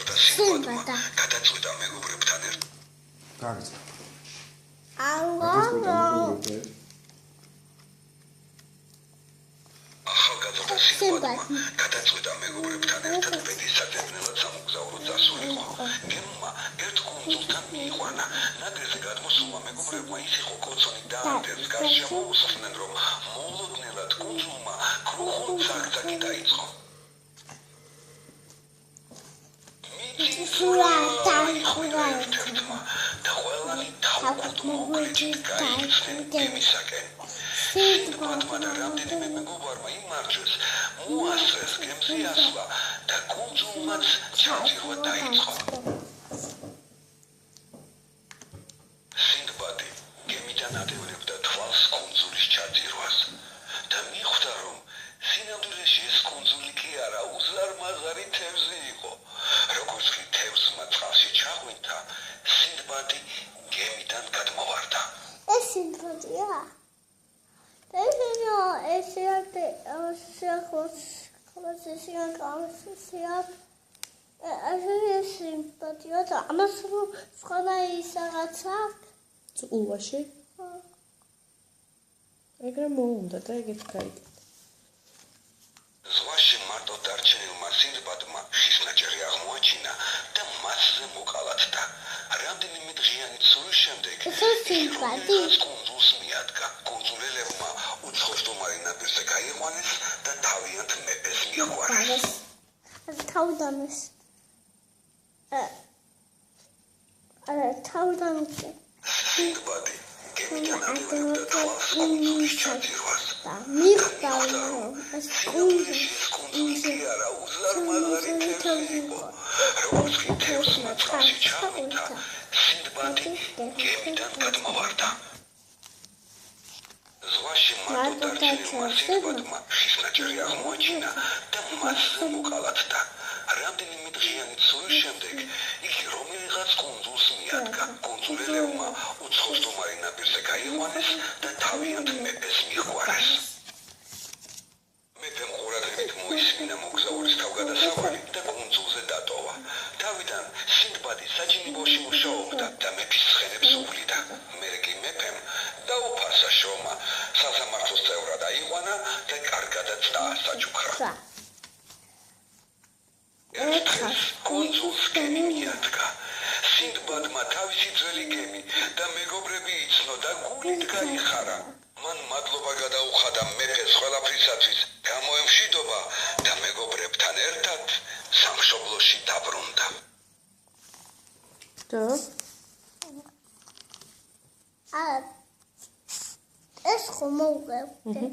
და სინბადმა გადაწყვიტა მეგობრებთან ერთად. გაგზა. ახალგაზრდა სინბადმა გადაწყვიტა მეგობრებთან ერთად ბედისადევნელად სამოგზაურო წასულიყო. გემმა ერთ კუნძულთან მიიყვანა. ნაპირზე გადმოსულმა მეგობრებმა ის იყო კოცონი და ანდერს გარშემო უსხდნენ, რომ მოულოდნელად კუნძულმა კრუხულ ცაკ-ცაკი დაიწყო. მიწისურა ერთ-ერთმა და ყველანი თავკუთ მოკლეჭით გაიქცნენ გემისაკენ. სინბადმა და რამდენიმე მეგობარმა იმარჯვეს, მოასწრეს გემზე ასვლა და კუნძულმაც ჩაძირვა დაიწყო. სინბადი გემიდან ადევნებდა თვალს კუნძულის ჩაძირვას და მიხვდა, რომ სინამდვილეში ეს კუნძული კი არა, უზარმაზარი თევზი იყო. როგორც კი თევზმა წყალში ჩაღვინდა, სინბადი გემიდან გადმოვარდა. ეს სინბადია? ულვაში? ეგრე მოუნდა და ეგეთ გაიგეთ. ზღვაში მარტო დარჩენილმა სინბადმა ხისნაჭერი აღმოაჩინა და მასზე მოკალათდა. რამდენიმე დღიანი ცურის შემდეგ ის კუნძულს მიადგა. კუნძულელებმა უცხოშტომარი ნაპირზე გაიყვანეს და თავიანთ მეფეს მიჰგვარეს. სინბადი გემიდან ადევნებდა თვალს კუნძულის ჩაძირვას და მიხვდა, რომ ეს კუნძული კი არა, უზარმაზარი თევზი იყო. როგორც კი თევზმა წყალში ჩაღვინდა, სინბადი გემიდან გადმოვარდა. ზღვაში მარტო დარჩენილმა სინბადმა ხისნაჭერი აღმოაჩინა და მასზე მოკალათდა. რამდენიმე დღიანი ცურის შემდეგ იგი რომელიღაც კუნძულს მიადგა. კუნძულელებმა უცხოშტომარი ნაპირზე გაიყვანეს და თავიანთ მეფეს მიჰგვარეს. მეფემ ყურადღებით მოისმინა მოგზაურის თავგადასავალი და კუნძულზე დატოვა. თავიდან სინბადი საჯინიბოში მუშაობდა და მეფის ცხენებს უვლიდა. მერე კი მეფემ დაუფასა შრომა, სასამართლოს წევრად აიყვანა და კარგადაც დაასაჩუქრა. ერთ დღეს კუნძულს გემი მიადგა. სინბადმა თავისი ძველი გემი და მეგობრები იცნო და გულით გაიხარა. მან მადლობა გადაუხადა მეფეს ყველაფრისათვის, გამოემშვიდობა და მეგობრებთან ერთად სამშობლოში დაბრუნდა. და ეს ხომ მოუღებდი.